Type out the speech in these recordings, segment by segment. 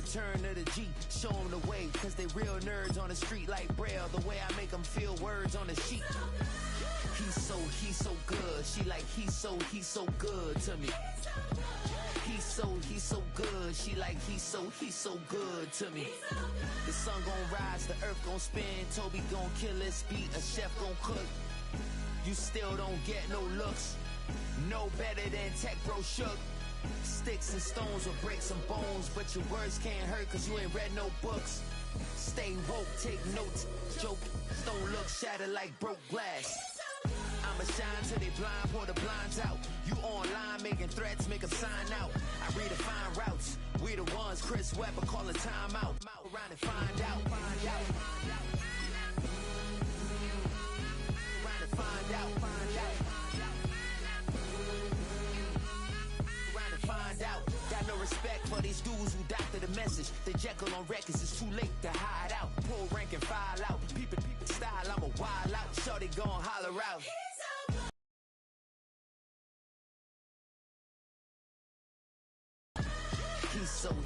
return of the G. Show them the way, cause they real nerds on the street like Braille. The way I make them feel words on the sheet. He's so good. She like, he's so good to me. He's so good. She like, he's so good to me. The sun gon' rise, the earth gon' spin. Toby gon' kill this beat, a chef gon' cook. You still don't get no looks. No better than Tech Bro Shook. Sticks and stones will break some bones, but your words can't hurt cause you ain't read no books. Stay woke, take notes, joke. Don't look shattered like broke glass. I'ma shine till they blind, pour the blinds out. You online making threats, make them sign out. I redefine routes. We the ones Chris Webber calling time out. Around and find out. Around and find out. Around and find out. Got no respect for these dudes who doctor the message. They Jekyll on records, it's too late to hide out. Pull rank and file out. People style, I'm a wild out. Shorty gon' holler out.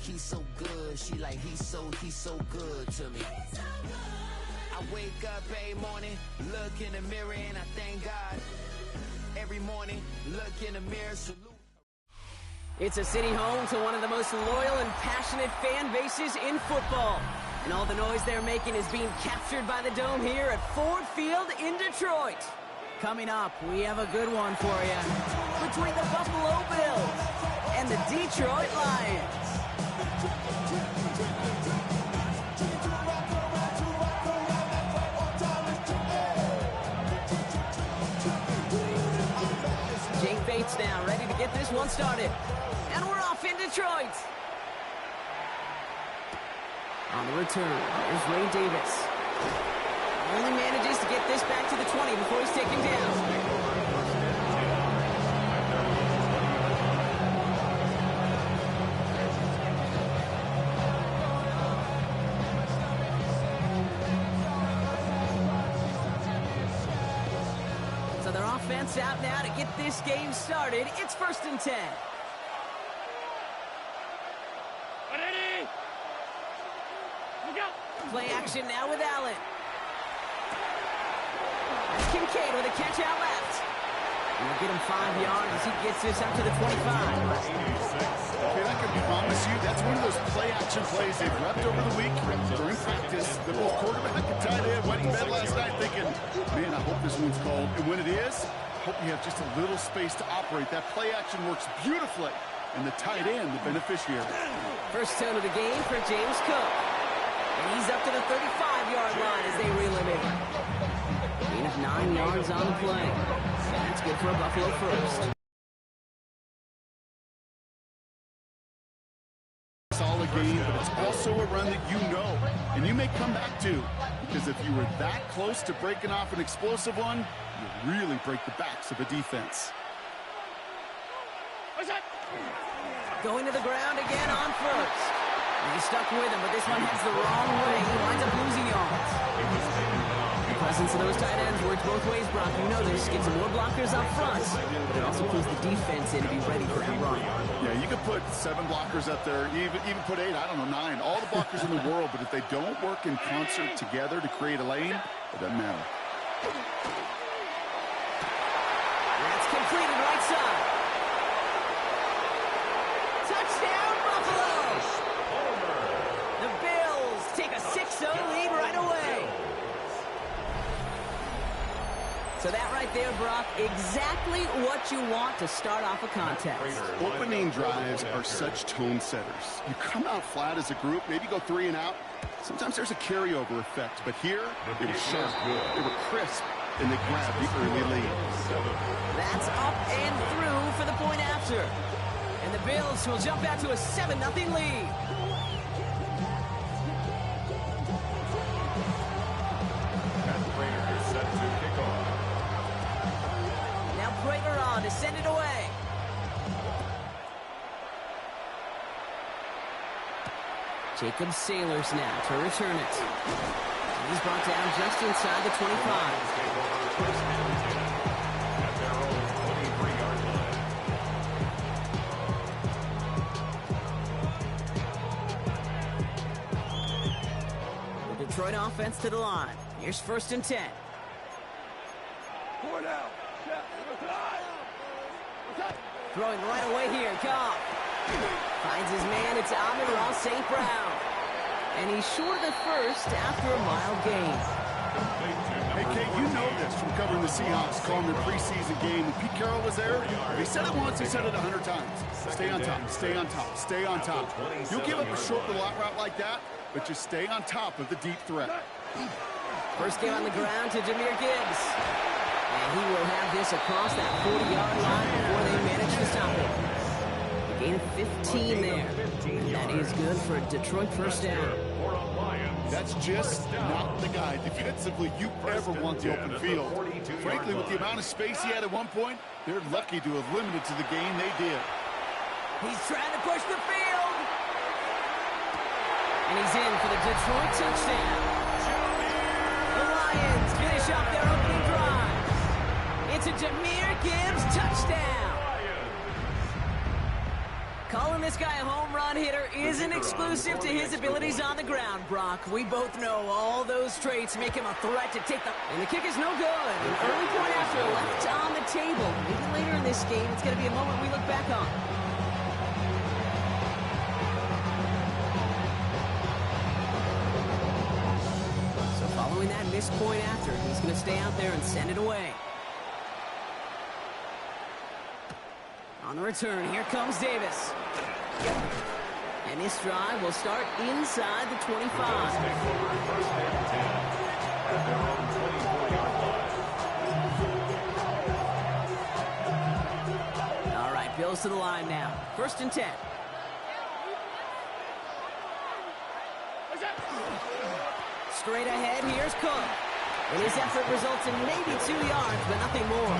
He's so good. She like, he's so good to me. I wake up every morning, look in the mirror and I thank God. Every morning, look in the mirror, salute. It's a city home to one of the most loyal and passionate fan bases in football. And all the noise they're making is being captured by the Dome here at Ford Field in Detroit. Coming up, we have a good one for you. Between the Buffalo Bills and the Detroit Lions. Jake Bates now, ready to get this one started. And we're off in Detroit. On the return, there's Ray Davis. Only manages to get this back to the 20 before he's taken down. So their offense out now to get this game started. It's 1st and 10. Play action now with Allen. That's Kincaid with a catch out left. And we'll get him 5 yards as he gets this up to the 25. Okay, I can promise you that's one of those play-action plays they've repped over the week during practice. The both quarterback and tight end went in bed last night thinking, man, I hope this one's called. And when it is, hope you have just a little space to operate. That play-action works beautifully, and the tight end, the beneficiary. First down of the game for James Cook. And he's up to the 35-yard line as they reel him in. Gain of 9 yards on the play. That's good for a Buffalo first. Solid game, but it's also a run that you know, and you may come back to, because if you were that close to breaking off an explosive one, you really break the backs of a defense. Going to the ground again on first. He's stuck with him, but this one heads the wrong way. He winds up losing yards. The presence of those tight ends works both ways, Brock. You know this. Gets some more blockers up front, but it also pulls the defense in to be ready for the run. Yeah, you could put 7 blockers up there, even put 8, I don't know, 9. All the blockers in the world, but if they don't work in concert together to create a lane, it doesn't matter. That's completed right side. Touchdown, Buffalo! The Bills take a 6-0 lead right away. So that right there, Brock, exactly what you want to start off a contest. Opening drives are such tone setters. You come out flat as a group, maybe go 3 and out. Sometimes there's a carryover effect, but here, it was sharp. They were crisp, and they grabbed the early lead. That's up and through for the point after. And the Bills will jump out to a 7-0 lead. Prater on to send it away. Jacob Sailors now to return it. He's brought down just inside the 25. Detroit offense to the line. Here's 1st and 10. Throwing right away here, Goff. Finds his man, it's Amon-Ra St. Brown. And he's short of the first after a mild gain. Hey, Kate, you know this from covering the Seahawks, calling their preseason game. When Pete Carroll was there, if he said it once, he said it 100 times. Stay on top, stay on top, stay on top. You'll give up a short little out route like that, but just stay on top of the deep threat. First game on the ground to Jahmyr Gibbs. And he will have this across that 40-yard line before they manage to stop it. A gain of 15 there. And that is good for a Detroit 1st down. That's just not the guy defensively you ever want the open field. Frankly, with the amount of space he had at one point, they're lucky to have limited to the game they did. He's trying to push the field. And he's in for the Detroit touchdown. The Lions finish off their opening drive. It's a Jahmyr Gibbs touchdown. Calling this guy a home run hitter isn't exclusive to his abilities on the ground, Brock. We both know all those traits make him a threat to take the... And the kick is no good. An early point after left on the table. Maybe later in this game, it's going to be a moment we look back on. So following that missed point after, he's going to stay out there and send it away. On the return, here comes Davis. And this drive will start inside the 25. All right, Bills to the line now. 1st and 10. Straight ahead, here's Cook. And his effort results in maybe 2 yards, but nothing more.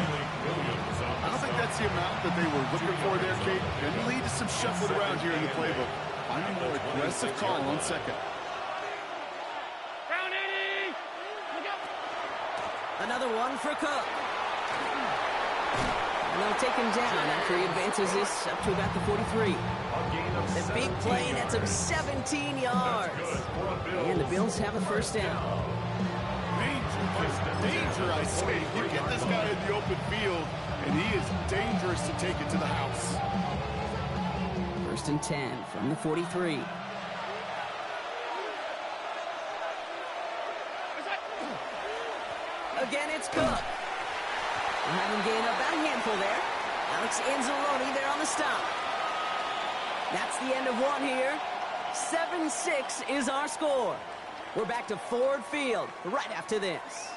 I don't think that's the amount that they were looking for there, Kate. Going to lead to some shuffling around here in the playbook. Finding a more aggressive call on 2nd. Another one for Cook. And they'll take him down after he advances this up to about the 43. The big play nets him 17 yards. And the Bills have a 1st down. Danger, I say. You get this guy in the open field, and he is dangerous to take it to the house. 1st and 10 from the 43. Again, it's Cook. We'll have him gain about a handful there. Alex Anzalone there on the stop. That's the end of one here. 7-6 is our score. We're back to Ford Field right after this.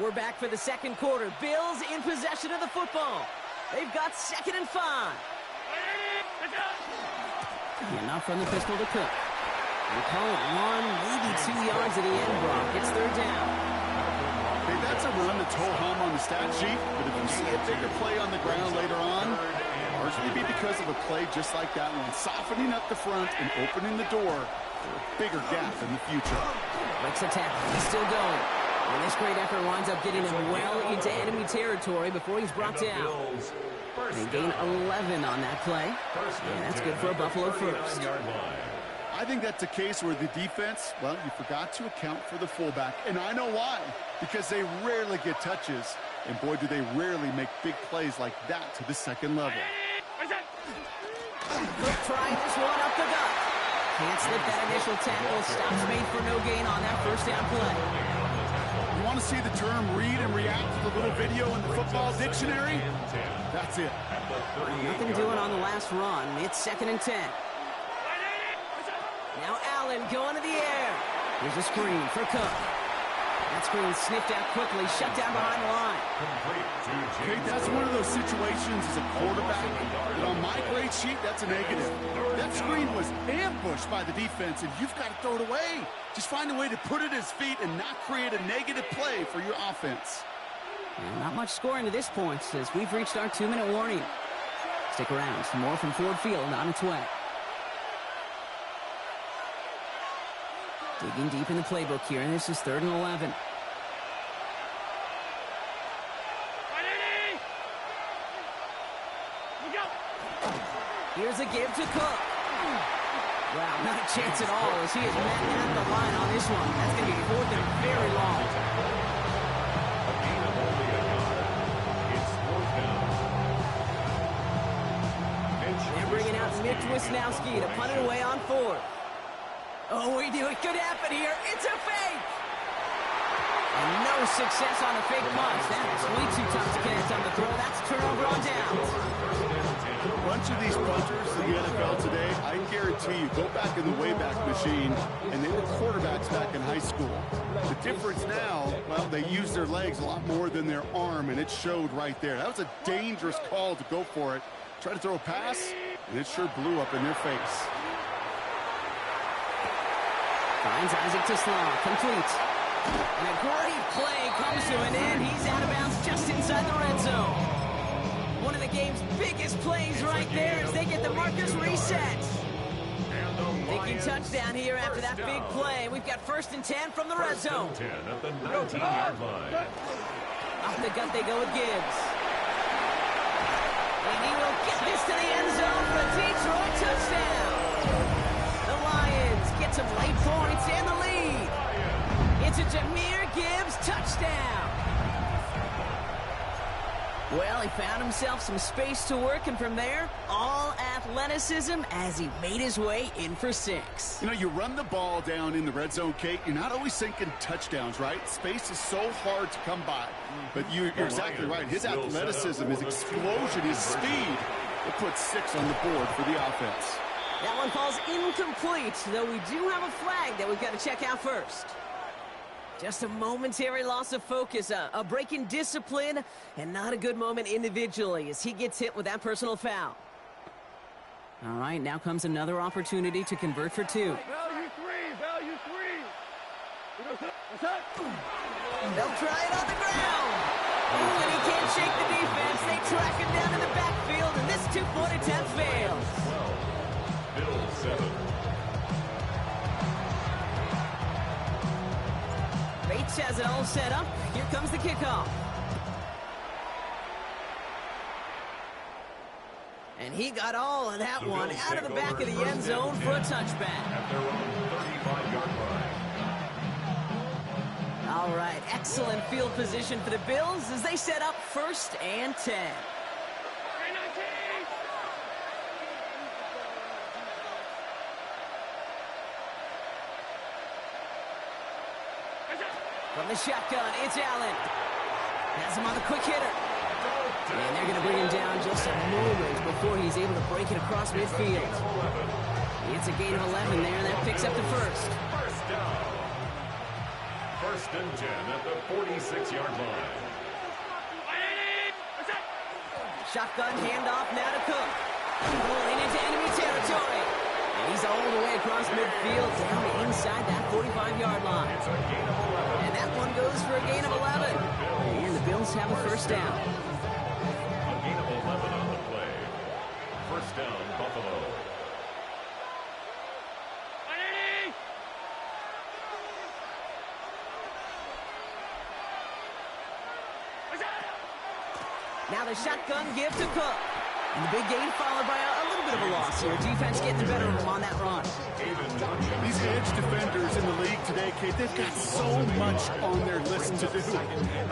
We're back for the 2nd quarter. Bills in possession of the football. They've got 2nd and 5. And not from the pistol to Cook. We call it 1, maybe 2 yards at the end, Brock. It's 3rd down. Hey, that's a run that's ho-hum on the stat sheet, but if you see a bigger play on the ground later on, largely be because of a play just like that one, softening up the front and opening the door for a bigger gap in the future. Breaks a tackle. He's still going. And this great effort winds up getting him well into enemy territory before he's brought down. They gain 11 on that play. And that's good for a Buffalo 1st. I think that's a case where the defense, well, you forgot to account for the fullback. And I know why. Because they rarely get touches. And boy, do they rarely make big plays like that to the 2nd level. Cook trying this one up the gut. Can't slip that initial tackle. Stops made for no gain on that 1st down play. You want to see the term read and react to the little video in the football dictionary? That's it. Nothing doing on the last run. It's 2nd and 10. Now Allen going to the air. Here's a screen for Cook. That screen sniffed out quickly, shut down behind the line. Okay, that's one of those situations as a quarterback that on my grade sheet, that's a negative. That screen was ambushed by the defense, and you've got to throw it away. Just find a way to put it at his feet and not create a negative play for your offense. And not much scoring to this point as we've reached our 2-minute warning. Stick around. Some more from Ford Field on its way. Digging deep in the playbook here, and this is 3rd and 11. Here's a give to Cook. Wow, not a chance at all as he is met at the line on this one. That's going to be fourth and very long. A gain of only a yard. It's fourth down. They're bringing out Mitch Wisnowski to punt it away on fourth. Oh, we knew it could happen here. It's a fake. And no success on the fake punch. That's way too tough to connect on the throw. That's a turnover on downs. A bunch of these punters in the NFL today, I guarantee you, go back in the Wayback Machine, and they were quarterbacks back in high school. The difference now, well, they use their legs a lot more than their arm, and it showed right there. That was a dangerous call to go for it. Try to throw a pass, and it sure blew up in their face. Finds Isaac to Sloan. Complete. And a great play comes to an end. He's out of bounds just inside the red zone. One of the game's biggest plays right there as they get the markers reset. Thinking touchdown here after that big play. We've got 1st and 10 from the red zone. 10 at the 19-yard line. Off the gut they go with Gibbs. And he will get this to the end zone for a Detroit touchdown. The Lions get some late points and the lead. It's a Jahmyr Gibbs touchdown. Well, he found himself some space to work, and from there, all athleticism as he made his way in for 6. You know, you run the ball down in the red zone, Kate, you're not always thinking touchdowns, right? Space is so hard to come by. But you're exactly right. His athleticism, his explosion, his speed, it puts 6 on the board for the offense. That one falls incomplete, though we do have a flag that we've got to check out first. Just a momentary loss of focus, a break in discipline, and not a good moment individually as he gets hit with that personal foul. All right, now comes another opportunity to convert for 2. Value 3, value 3. They'll try it on the ground. Oh, and he can't shake the defense. They track him down in the backfield, and this 2-point attempt fails. 12. Bill 7. Bates has it all set up. Here comes the kickoff. And he got all of that one out of the back of the end zone for a touchback. At their own 35-yard line. All right, excellent field position for the Bills as they set up 1st and 10. From the shotgun, it's Allen. Has him on the quick hitter. And they're going to bring him down just a moment before he's able to break it across midfield. It's a gain of 11 there, and that picks up the 1st. First down. 1st and 10 at the 46-yard line. Shotgun handoff now to Cook. Rolling into enemy territory. And he's all the way across midfield down inside that 45-yard line. It's a gain of 11. And that one goes for a gain of 11. And the Bills have a 1st down. A gain of 11 on the play. 1st down, Buffalo. Now the shotgun give to Cook. And the big gain followed by a little bit of a loss here. Defense getting the better of him on that run. These edge defenders in the league today, Kate, they've got so much on their list to do.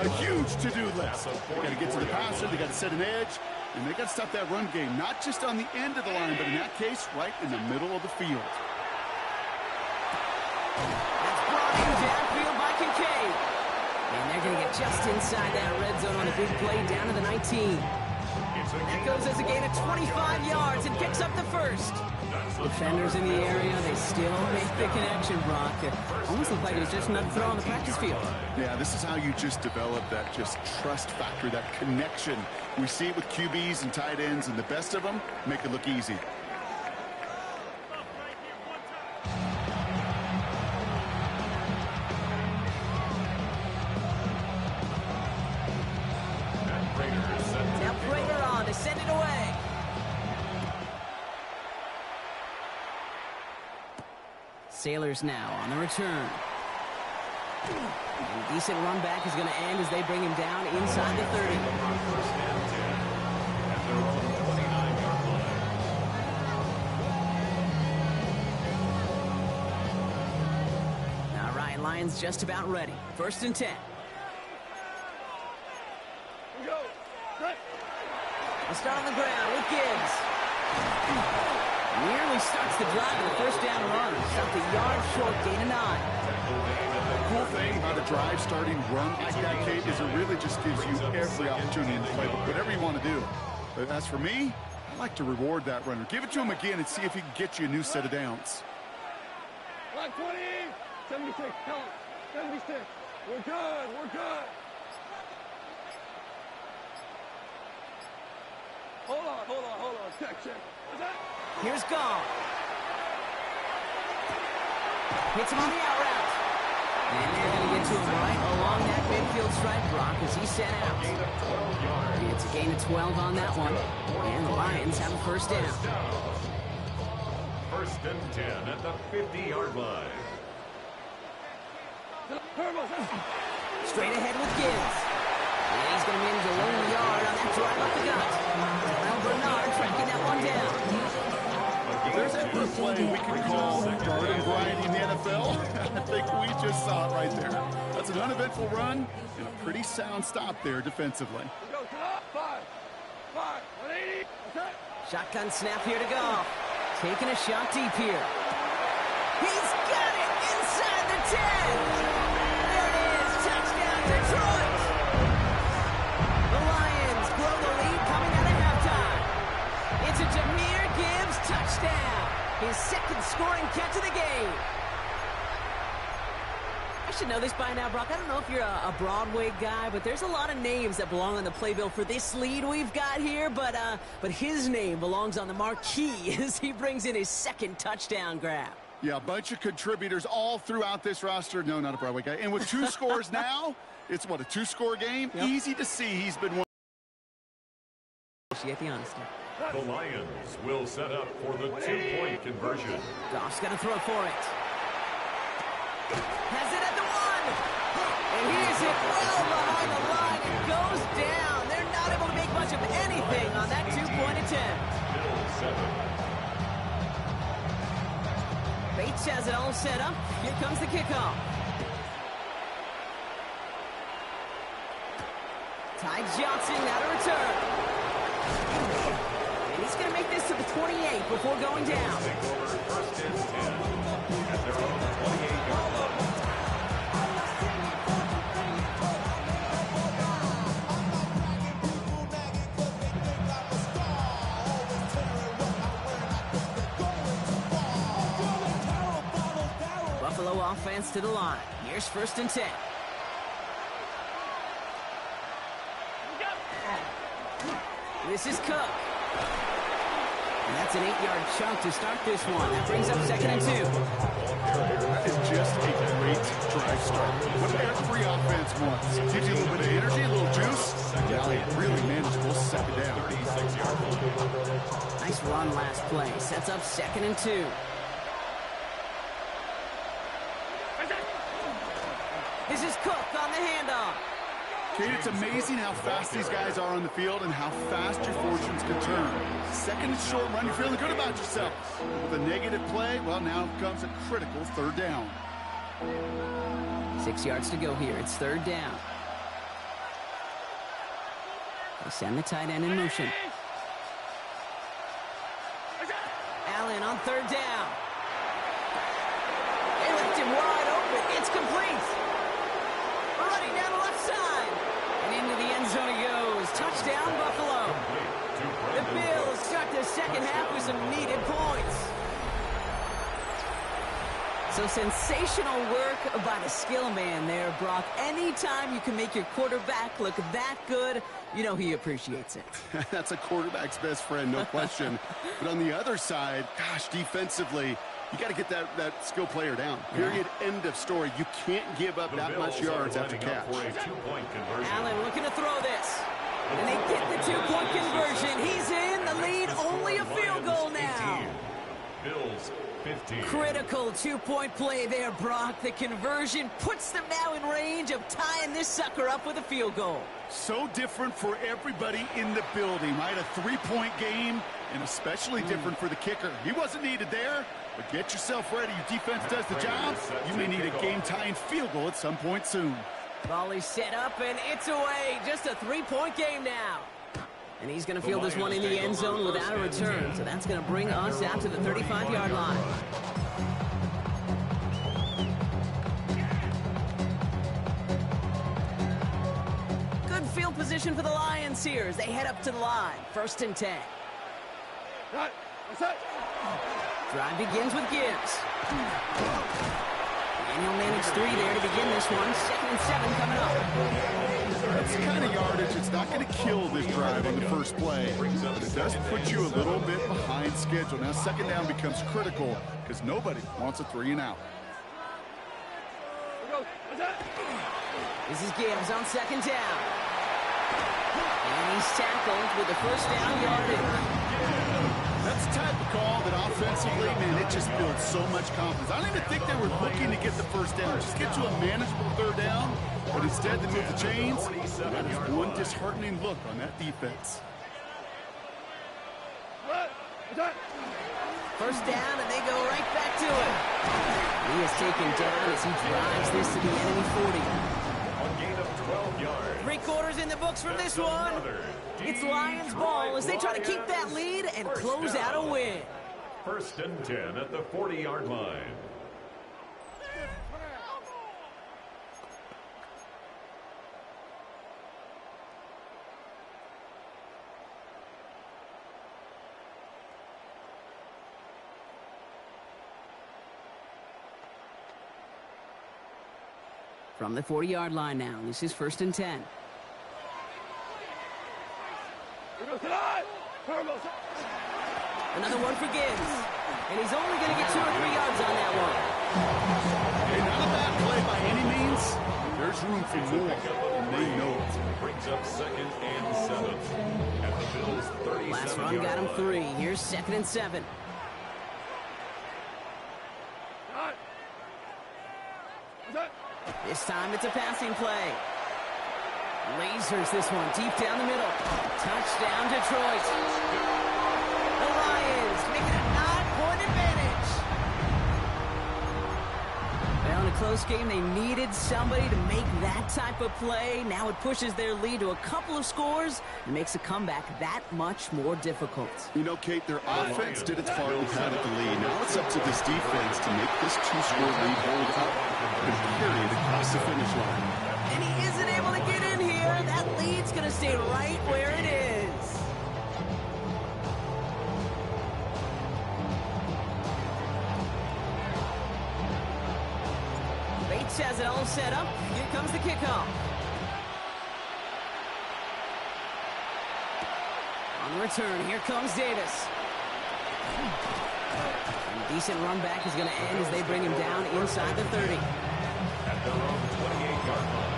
A huge to-do list. They got to get to the passer, they got to set an edge, and they got to stop that run game, not just on the end of the line, but in that case, right in the middle of the field. That's brought in downfield by Kincaid. And they're going to get just inside that red zone on a big play down to the 19. That goes as a gain of 25 yards and picks up the 1st. Defenders in the area, they still make the connection, Brock. It almost looked like it was just another throw on the practice field. Yeah, this is how you just develop that just trust factor, that connection. We see it with QBs and tight ends, and the best of them make it look easy. Now Prater on to send it away. Sailors now on the return. And decent run back is going to end as they bring him down inside the 30. First and 10 at their own 29. Lions just about ready. 1st and 10. Go. Right. We'll start on the ground with Gibbs. Nearly starts the drive with a 1st down run. Stopped a yard short, gain of 9. The cool thing about a drive starting run like that, Kate, is it really just gives you every opportunity in the playbook, whatever you want to do. But as for me, I like to reward that runner. Give it to him again and see if he can get you a new set of downs. Like 20. 76. Tell him. 76. We're good. We're good. Hold on. Check. What's that? Here's Gall. Hits him on the out route. And they're going to get to him right along that midfield stripe, Brock, as he set out. It's a gain of 12 on that one. And the Lions have a 1st down. 1st and 10 at the 50-yard line. Straight ahead with Gibbs. And he's going to manage a lone yard on that drive up the gut. Well, Bernard tracking that one down. If there's ever a play we can call garden variety in the NFL, I think we just saw it right there. That's an uneventful run and a pretty sound stop there defensively. Go. 5. 180. Okay. Shotgun snap here to go. Taking a shot deep here. He's got it inside the 10. There it is. Touchdown, Detroit. The Lions grow the lead coming out of halftime. It's a Jahmyr Gibbs touchdown. His 2nd scoring catch of the game. I should know this by now, Brock. I don't know if you're a Broadway guy, but there's a lot of names that belong on the playbill for this lead we've got here, but his name belongs on the marquee as he brings in his 2nd touchdown grab. Yeah, a bunch of contributors all throughout this roster. No, not a Broadway guy. And with 2 scores now, it's what, a 2-score game? Yep. Easy to see he's been one. You get the honesty. The Lions will set up for the 2-point conversion. Goff's got to throw for it. Has it at the 1. And he is hit well behind the line and goes down. They're not able to make much of anything on that 2-point attempt. Bills 7. Bates has it all set up. Here comes the kickoff. Ty Johnson now to return. And he's going to make this to the 28 before going down. 1st and 10 at their own 28-yard line. Buffalo offense to the line. Here's 1st and 10. This is Cook. And that's an 8-yard chunk to start this one. That brings up 2nd and 2. That is just a great drive start. What every offense wants. Gives you a little bit of energy, a little juice. Really manageable 2nd down. 36-yard line. Nice run last play. Sets up 2nd and 2. This is Cook on the handoff. Kate, it's amazing how fast these guys are on the field and how fast your fortunes can turn. 2nd and short run, you're feeling good about yourself. With a negative play, well, now comes a critical 3rd down. 6 yards to go here. It's 3rd down. They send the tight end in motion. Allen on 3rd down. They left him wide open. It's complete. Running down the left side. And into the end zone he goes. Touchdown, Buffalo. The Bills start the 2nd half with some needed points. So sensational work by the skill man there, Brock. Anytime you can make your quarterback look that good, you know he appreciates it. That's a quarterback's best friend, no question. But on the other side, gosh, defensively, you got to get that skill player down. Period. End of story. You can't give up that much yards after catch. Allen looking to throw this. And they get the 2-point conversion. He's in the lead. Only a field goal now. Bills 15. Critical Critical two-point play there, Brock. The conversion puts them now in range of tying this sucker up with a field goal. So different for everybody in the building, right? A three-point game, and especially different for the kicker. He wasn't needed there, but get yourself ready. Your defense does the job. You may need a game-tying field goal at some point soon. Volley set up, and it's away. Just a three-point game now. And he's going to field this one in the end zone without a return. So that's going to bring us out to the 35-yard line. Good field position for the Lions here as they head up to the line. 1st and 10. Right. Set. Drive begins with Gibbs. And he'll manage 3 there to begin this one. 2nd and 7 coming up. That's the kind of yardage. It's not going to kill this drive on the first play, but it does put you a little bit behind schedule. Now 2nd down becomes critical because nobody wants a 3 and out. This is Gibbs on 2nd down. And he's tackled with the 1st down yardage. That's the type of call that offensively, man, it just builds so much confidence. I don't even think they were looking to get the 1st down. Just get to a manageable 3rd down, but instead they move the chains. That is one disheartening look on that defense. 1st down, and they go right back to it. He is taken down as he drives this to the enemy 40. A gain of 12 yards. 3 quarters in the books from this one. It's Lions ball as they try to keep that lead and close out a win. 1st and 10 at the 40-yard line. From the 40-yard line now, this is 1st and 10. Another one for Gibbs. And he's only going to get 2 or 3 yards on that one. Hey, not a bad play by any means. There's room for more, and they know it. Brings up 2nd and 7. At the Bills' 37-yard Last run got him 3. Here's 2nd and 7. This time it's a passing play. Lasers this one deep down the middle. Touchdown, Detroit. The Lions make it a 9-point advantage. Well, in a close game, they needed somebody to make that type of play. Now it pushes their lead to a couple of scores and makes a comeback that much more difficult. You know, Kate, their offense did its part and padded the lead. Now it's up to this defense to make this 2-score lead hold up and carry it across the finish line. And he isn't able to get in here. That lead's going to stay right where it is. Bates has it all set up. Here comes the kickoff. On the return, here comes Davis. And a decent run back is going to end as they bring him down inside the 30. at their own 28-yard line.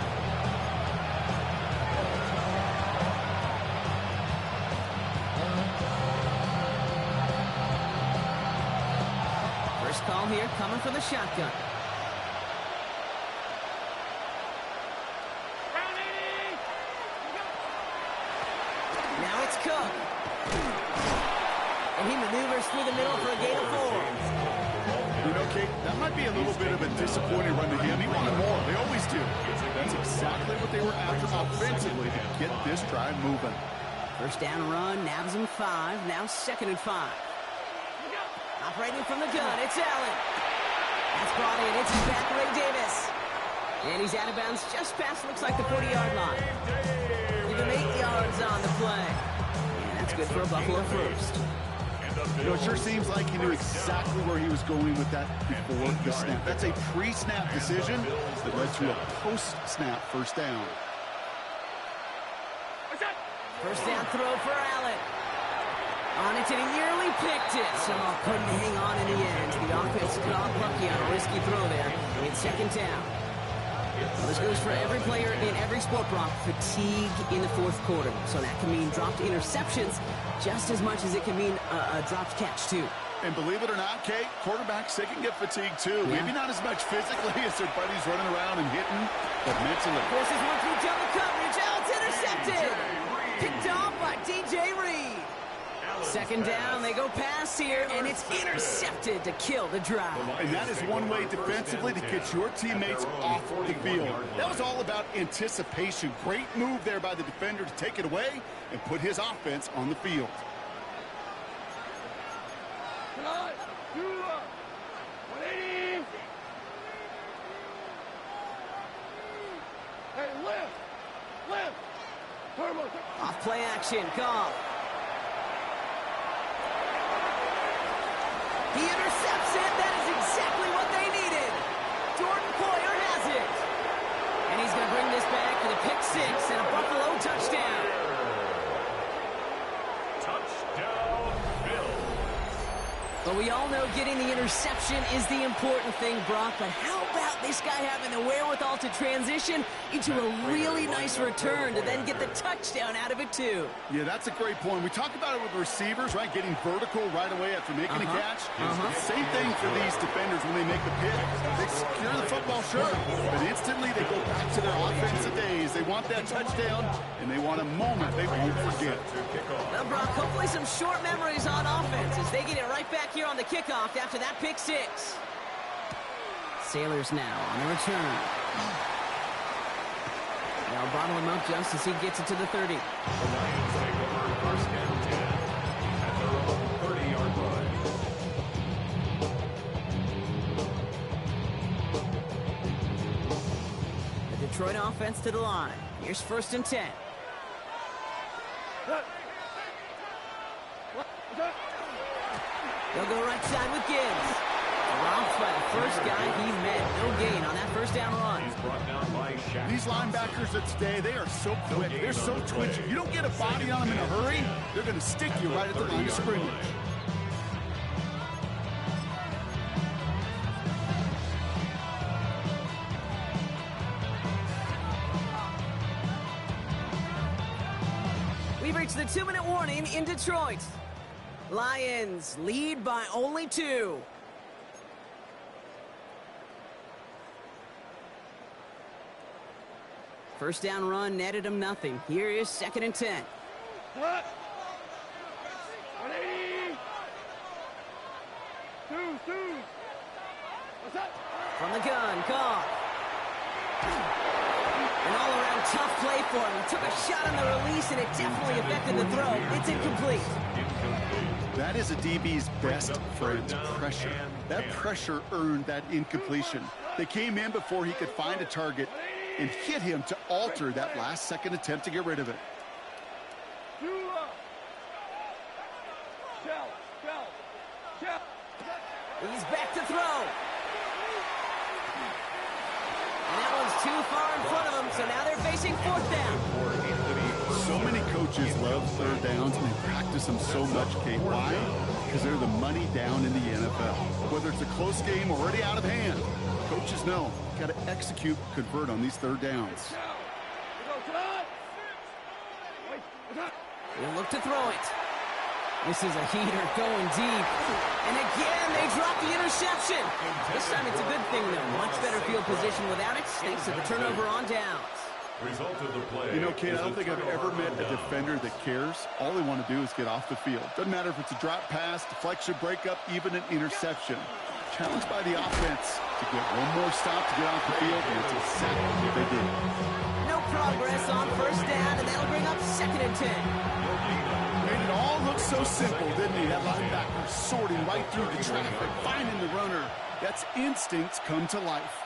First call here coming from the shotgun. Now it's Cook. And he maneuvers through the middle for a gain of 4. You know, Kate, that might be a little bit of a disappointing run to him. He wanted more. They always do. That's exactly what they were after offensively to get this drive moving. First down run, nabs him 5. Now 2nd and 5. Operating from the gun, it's Allen. That's brought in. It's back, Ray Davis. And he's out of bounds just past, looks like the 40-yard line. Give him 8 yards on the play. And that's good for a Buffalo first. You know, it sure seems like he knew exactly where he was going with that before the snap. That's a pre-snap decision that led to a post-snap first down. First down throw for Allen. On it, and he nearly picked it. So couldn't hang on in the end. The offense got lucky on a risky throw there. It's 2nd down. Well, this goes for every player in every sport, Brock. Fatigue in the 4th quarter. So that can mean dropped interceptions just as much as it can mean a dropped catch, too. And believe it or not, Kate, quarterbacks, they can get fatigued too. Yeah. Maybe not as much physically as their buddies running around and hitting, but mentally. Forces one through double coverage. Oh, it's intercepted. Picked off by DJ Reed. Second down, they go pass here, and it's intercepted to kill the drive. And that is one way defensively to get your teammates off the field. That was all about anticipation. Great move there by the defender to take it away and put his offense on the field. Off play action, Goff. He intercepts it. That is exactly what they needed. Jordan Poyer has it. And he's going to bring this back for the pick six and a Buffalo touchdown. Touchdown, Bills. But we all know getting the interception is the important thing, Brock. But how about this guy having the wherewithal to transition into a really nice return to then get the touchdown out of it, too? Yeah, that's a great point. We talk about it with receivers, right? Getting vertical right away after making a catch. Same thing for these defenders when they make the pick. They secure the football, sure, but instantly they go back to their offensive days. They want that touchdown, and they want a moment they won't forget. Well, Brock, hopefully some short memories on offense as they get it right back here on the kickoff after that pick six. Sailors now on the return. They'll bottle him up just as he gets it to the 30. The Lions take over first and 10 at their own 30-yard line. The Detroit offense to the line. Here's first and 10. They'll go right side with Gibbs. Dropped by the first guy he met. No gain on that first down run. He's brought down by Shaq. These linebackers of today, they are so quick. They're so twitchy. You don't get a body on them in a hurry, they're going to stick you right at the line of scrimmage. We've reached the 2-minute warning in Detroit. Lions lead by only 2. First down run netted him nothing. Here is second and 10. What? 180. Two. What's up? From the gun, Goff. An all-around tough play for him. He took a shot on the release, and it definitely affected the throw. It's incomplete. That is a DB's best friend, pressure. That pressure earned that incompletion. They came in before he could find a target and hit him to alter that last-second attempt to get rid of it. He's back to throw. And that one's too far in front of him, so now they're facing fourth down. So many coaches love third downs, and they practice them so much, Kate. Why? Because they're the money down in the NFL. Whether it's a close game already out of hand, coaches know got to execute, convert on these third downs. He'll look to throw it. This is a heater going deep. And again, they drop the interception. This time it's a good thing, though. Much better field position without it, thanks to the turnover on downs. Result of the play. You know, Kate, I don't think I've ever met a defender that cares. All they want to do is get off the field. Doesn't matter if it's a drop pass, deflection, breakup, even an interception. Challenged by the offense to get one more stop to get off the field, and it's exactly what they did. No progress on first down, and that'll bring up second and 10. Made it all look so simple, didn't he? That linebacker sorting right through the traffic, finding the runner. That's instincts come to life.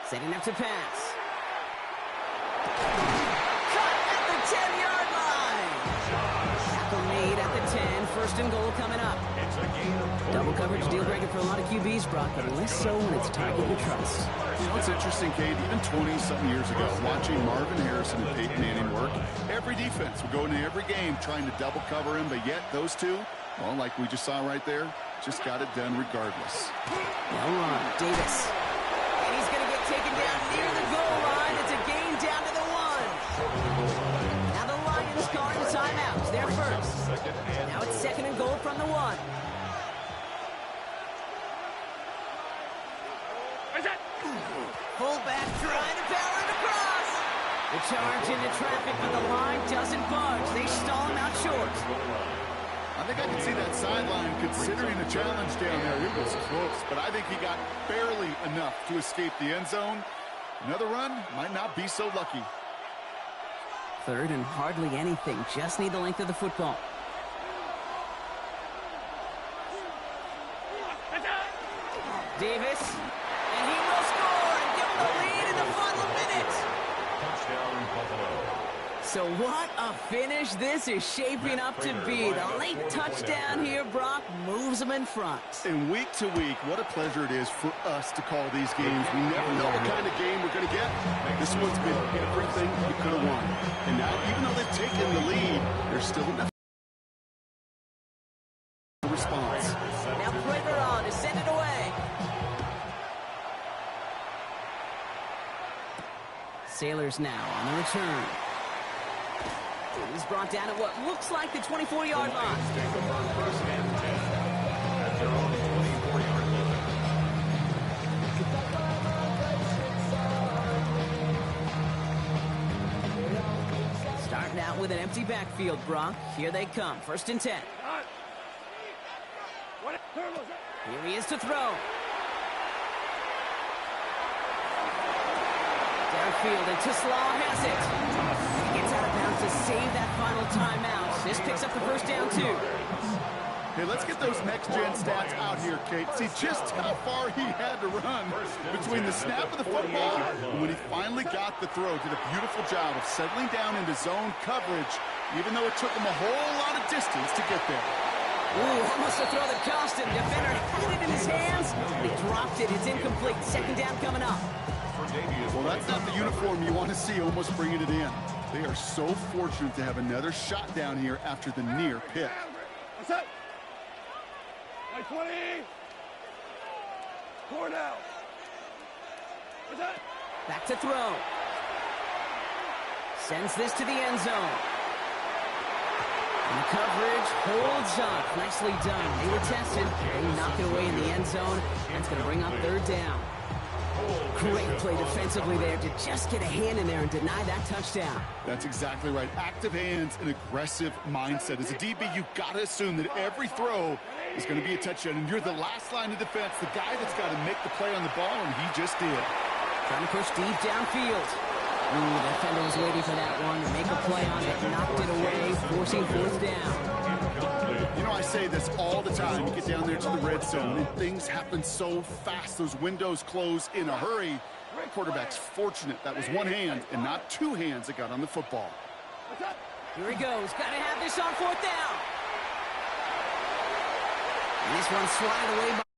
Setting up to pass. Cut at the 10-yard line. Tackle made at the 10. First and goal coming up. Double coverage deal breaker for a lot of QBs, Brock, but less so when it's a target you trust. You know, it's interesting, Kate, even 20-something years ago, watching Marvin Harrison and Peyton Manning work, every defense would go into every game trying to double cover him, but yet those two, well, like we just saw right there, just got it done regardless. Now run, Davis. And he's going to get taken down near the goal line. It's a gain down to the 1. Now the Lions calling the timeouts. there first. So now it's 2nd and goal from the 1. Fullback trying to power it across. The charge into traffic, but the line doesn't budge. They stall him out short. I think I can see that sideline considering a challenge down there. It was close, but I think he got barely enough to escape the end zone. Another run might not be so lucky. 3rd and hardly anything. Just need the length of the football. Davis, and he will score and give them the lead in the final minutes. Touchdown, Buffalo. So what a finish this is shaping up to be. The late touchdown here, Brock, moves them in front. And week to week, what a pleasure it is for us to call these games. We never know what kind of game we're going to get. This one's been everything we could have won. And now, even though they've taken the lead, there's still enough response. Now Prager on to send it away. Sailors now on the return. He's brought down at what looks like the 24-yard line. Take over 1st and 10 at their own 24-yard line. Starting out with an empty backfield, Brock. Here they come. 1st and 10. Here he is to throw. Downfield, and Tislaw has it. He gets out of bounds to save that final timeout. This picks up the 1st down, too. Hey, let's get those next-gen stats out here, Kate. See just how far he had to run between the snap of the football and when he finally got the throw. Did a beautiful job of settling down into zone coverage, even though it took him a whole lot of distance to get there. Ooh, almost a throw that cost him. Defender had it in his hands, and he dropped it. It's incomplete. 2nd down coming up. Well, that's not the uniform you want to see almost bringing it in. They are so fortunate to have another shot down here after the near pick. What's up? 20. 4 now. What's that? Back to throw. Sends this to the end zone. And the coverage holds up. Nicely done. They were tested. They knock it away in the end zone. That's going to bring up 3rd down. Great play defensively there to just get a hand in there and deny that touchdown. That's exactly right. Active hands and aggressive mindset. As a DB, you've got to assume that every throw is going to be a touchdown. And you're the last line of defense, the guy that's got to make the play on the ball, and he just did. Trying to push deep downfield. Ooh, the defender was waiting for that one to make a play on it. Knocked it away, forcing 4th down. You know, I say this all the time. You get down there to the red zone, and things happen so fast. Those windows close in a hurry. The quarterback's fortunate that was one hand and not 2 hands that got on the football. Here he goes. Got to have this on 4th down. And this one swatted away by